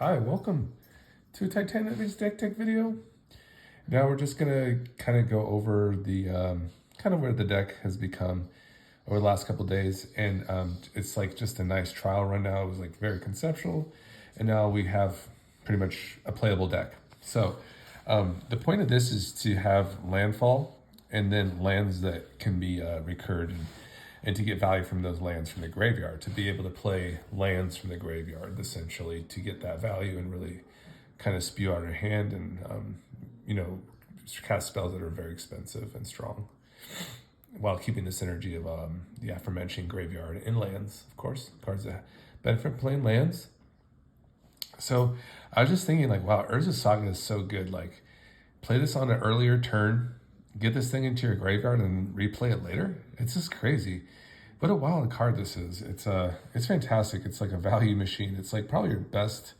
Hi, welcome to a Titanic deck tech video. Now we're just gonna kind of go over the kind of where the deck has become over the last couple of days, and it's like just a nice trial run now. It was like very conceptual, and now we have pretty much a playable deck. So the point of this is to have landfall and then lands that can be recurred and to get value from those lands from the graveyard, to be able to play lands from the graveyard, essentially, to get that value and really kind of spew out your hand and, cast spells that are very expensive and strong, while keeping the synergy of the aforementioned graveyard and lands, of course, cards that benefit playing lands. So I was just thinking, like, wow, Urza's Saga is so good. Like, play this on an earlier turn, get this thing into your graveyard and replay it later. It's just crazy. What a wild card this is. It's fantastic. It's like a value machine. It's like probably your best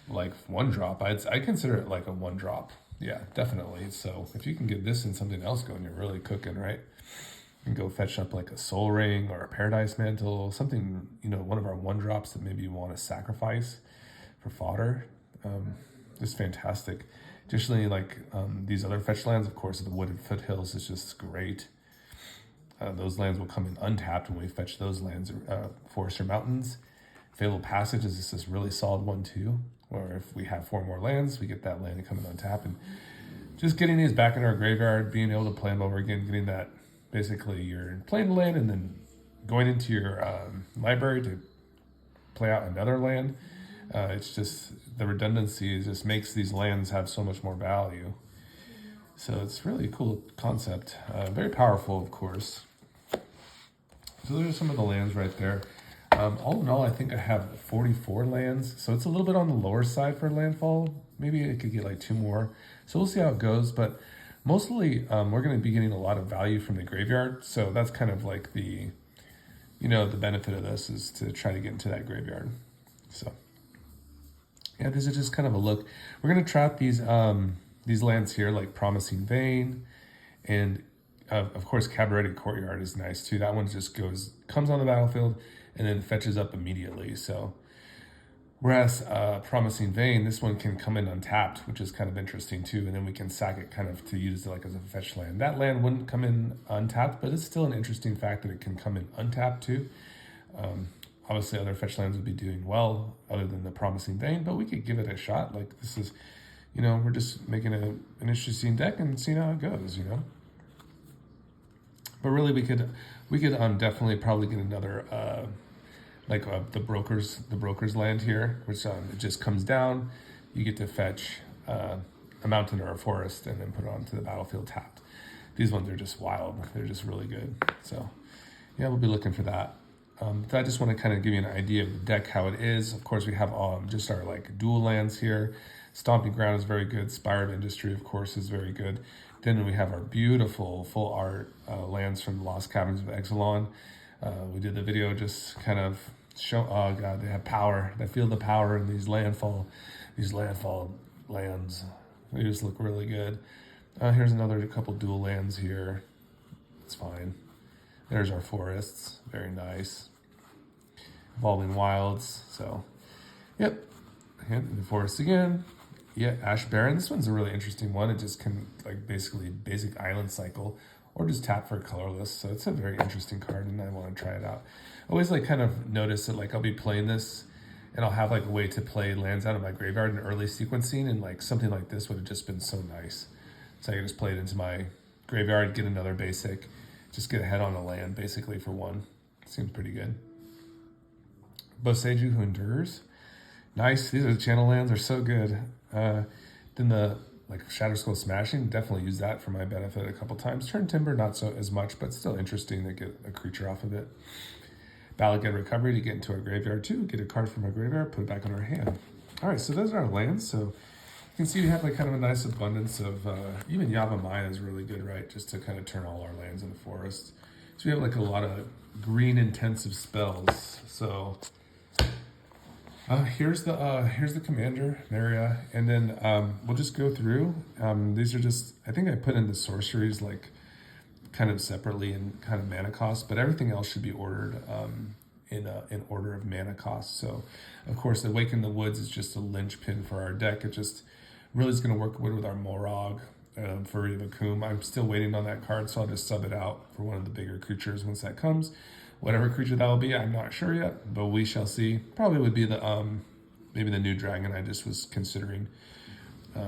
like one drop. I consider it like a one drop. Yeah, definitely. So if you can get this and something else going, you're really cooking, right? You can go fetch up like a Soul Ring or a Paradise Mantle, something, one of our one drops that maybe you want to sacrifice for fodder. Just fantastic. Additionally, like these other fetch lands, of course, the Wooded Foothills is just great. Those lands will come in untapped when we fetch those lands. Forest or Mountains. Fatal Passage is this really solid one too, where if we have 4 more lands, we get that land to come in untapped. And just getting these back in our graveyard, being able to play them over again, getting that, basically you're playing the land and then going into your library to play out another land. It's just, the redundancy just makes these lands have so much more value. So it's really a cool concept. Very powerful, of course. So those are some of the lands right there. All in all, I think I have 44 lands. So it's a little bit on the lower side for landfall. Maybe it could get like 2 more. So we'll see how it goes. But mostly, we're going to be getting a lot of value from the graveyard. So that's kind of like the benefit of this is to try to get into that graveyard. So yeah, this is just kind of a look. We're going to trap these lands here, like Promising Vein, and of course Cabaret Courtyard is nice too. That one just comes on the battlefield and then fetches up immediately. So whereas Promising Vein, this one can come in untapped, which is kind of interesting too, and then we can sack it kind of to use it like as a fetch land. That land wouldn't come in untapped, but it's still an interesting fact that it can come in untapped too. Obviously other fetch lands would be doing well other than the Promising Vein, but we could give it a shot. Like, this is, we're just making an interesting deck and seeing how it goes, But really, we could definitely probably get another the broker's land here, which it just comes down. You get to fetch a mountain or a forest and then put it onto the battlefield tapped. These ones are just wild. They're just really good. So yeah, we'll be looking for that. But I just want to kind of give you an idea of the deck, how it is. Of course, we have just our like dual lands here. Stomping Ground is very good. Spire of Industry, of course, is very good. Then we have our beautiful full art lands from the Lost Caverns of Exelon. We did the video just kind of show, oh god, they have power. They feel the power in these landfall lands. They just look really good. Here's another couple dual lands here. It's fine. There's our forests, very nice. Evolving Wilds, so, yep. And the forest again. Yeah, Ash Baron. This one's a really interesting one. It just can, like, basically basic island cycle or just tap for colorless. So it's a very interesting card and I want to try it out. I always like kind of notice that like I'll be playing this and I'll have like a way to play lands out of my graveyard in early sequencing, and like something like this would have just been so nice. So I can just play it into my graveyard, get another basic, just get ahead on a land basically for one. Seems pretty good. Boseiju Who Endures. Nice. These are the channel lands. They're so good. Then the Shadow Skull Smashing, definitely use that for my benefit a couple times. Turn Timber, not so as much, but still interesting to get a creature off of it. Balagan Recovery to get into our graveyard too. Get a card from our graveyard, put it back in our hand. All right, so those are our lands. So you can see we have like kind of a nice abundance of, even Yavimaya is really good, right? Just to kind of turn all our lands into forests. So we have like a lot of green intensive spells. So here's the commander, Meria, and then we'll just go through. These are just, I think I put in the sorceries like kind of separately and kind of mana cost, but everything else should be ordered in order of mana cost. So, of course, the Awaken the Woods is just a linchpin for our deck. It just really is going to work good with our Morog, Fury of Akum. I'm still waiting on that card, so I'll just sub it out for one of the bigger creatures once that comes. Whatever creature that will be, I'm not sure yet, but we shall see. Probably would be the maybe the new dragon I just was considering.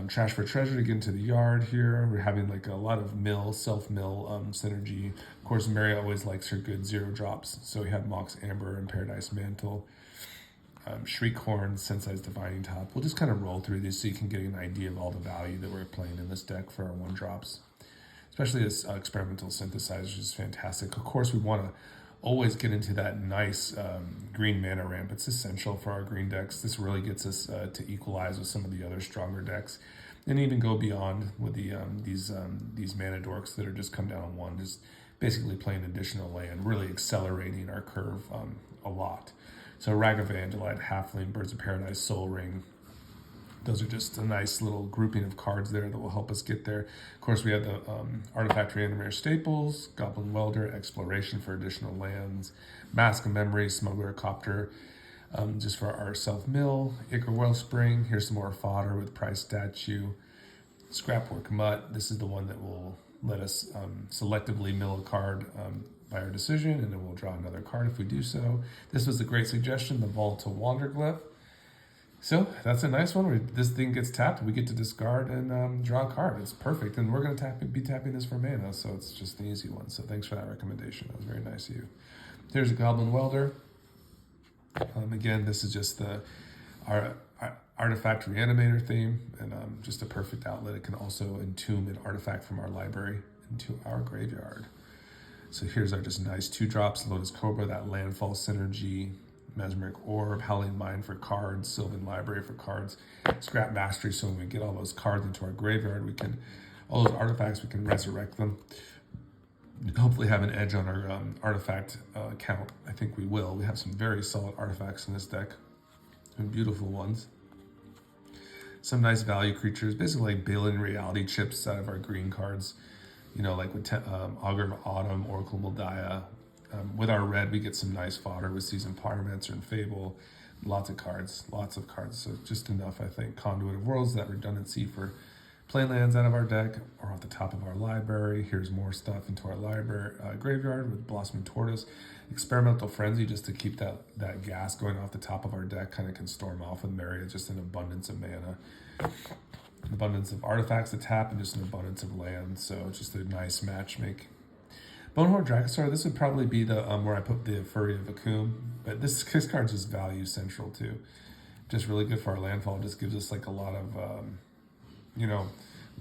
Trash for Treasure to get into the yard here. We're having like a lot of self-mill synergy. Of course, Meria always likes her good 0 drops. So we have Mox Amber and Paradise Mantle. Shriekhorn, Sensei's Divining Top. We'll just kind of roll through these so you can get an idea of all the value that we're playing in this deck for our 1-drops. Especially this Experimental Synthesizer is fantastic. Of course, we want to always get into that nice green mana ramp. It's essential for our green decks. This really gets us to equalize with some of the other stronger decks, and even go beyond with these mana dorks that are just come down on 1, just basically playing additional land, really accelerating our curve a lot. So Rag of Vandalite, Halfling, Birds of Paradise, Soul Ring. Those are just a nice little grouping of cards there that will help us get there. Of course, we have the Artifact Reanimator Staples, Goblin Welder, Exploration for additional lands, Mask of Memory, Smuggler Copter, just for our self-mill, Ichor Wellspring. Here's some more fodder with Price Statue, Scrapwork Mutt. This is the one that will let us selectively mill a card by our decision, and then we'll draw another card if we do so. This was a great suggestion, the Volatile Wanderglyph. So that's a nice one where this thing gets tapped, we get to discard and draw a card. It's perfect, and we're going to be tapping this for mana, so it's just an easy one. So thanks for that recommendation. That was very nice of you. There's a Goblin Welder. Again, this is just our Artifact Reanimator theme, and just a perfect outlet. It can also entomb an artifact from our library into our graveyard. So here's our just nice 2-drops, Lotus Cobra, that Landfall synergy, Mesmeric Orb, Howling Mind for cards, Sylvan Library for cards, Scrap Mastery, so when we get all those cards into our graveyard, we can, all those artifacts, we can resurrect them. Hopefully have an edge on our artifact count. I think we will. We have some very solid artifacts in this deck, and beautiful ones. Some nice value creatures, basically like Balin Reality chips out of our green cards. You know, like with Augur of Autumn, Oracle Moldiah. With our red, we get some nice fodder with Seasoned Pyromancer and Fable. Lots of cards. So just enough, I think. Conduit of Worlds, that redundancy for play lands out of our deck or off the top of our library. Here's more stuff into our library graveyard with Blossoming Tortoise. Experimental Frenzy, just to keep that gas going off the top of our deck. Kind of can storm off with Meria, just an abundance of mana. An abundance of artifacts to tap and just an abundance of land. So just a nice matchmake. Bonehorn Dracosaur, this would probably be the where I put the Fury of Akum, but this card's just value central too. Just really good for our landfall. Just gives us like a lot of, you know,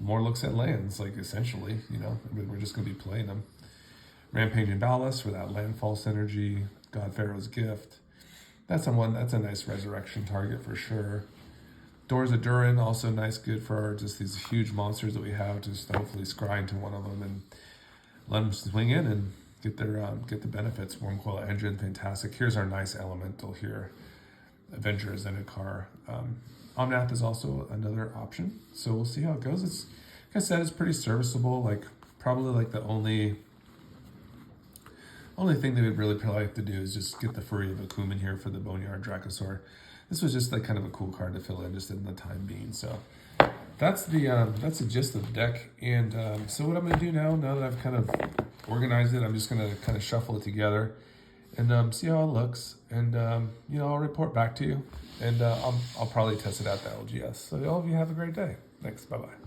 more looks at lands, like essentially, you know, we're just going to be playing them. Rampaging Dallas for that landfall synergy. God Pharaoh's Gift. That's a nice resurrection target for sure. Doors of Durin, also nice, good for just these huge monsters that we have. Just hopefully scry into one of them and let them swing in and get the benefits. Wormcoil Engine, fantastic. Here's our nice elemental here. Avenger of Zendikar. Omnath is also another option. So we'll see how it goes. It's, like I said, it's pretty serviceable. Like probably like the only thing they would really probably have to do is just get the Fury of Akum in here for the Boneyard Dracosaur. This was just like kind of a cool card to fill in just in the time being. So that's the gist of the deck. And so what I'm going to do now that I've kind of organized it, I'm just going to kind of shuffle it together and see how it looks. And, you know, I'll report back to you. And I'll probably test it out the LGS. So all of you have a great day. Thanks. Bye-bye.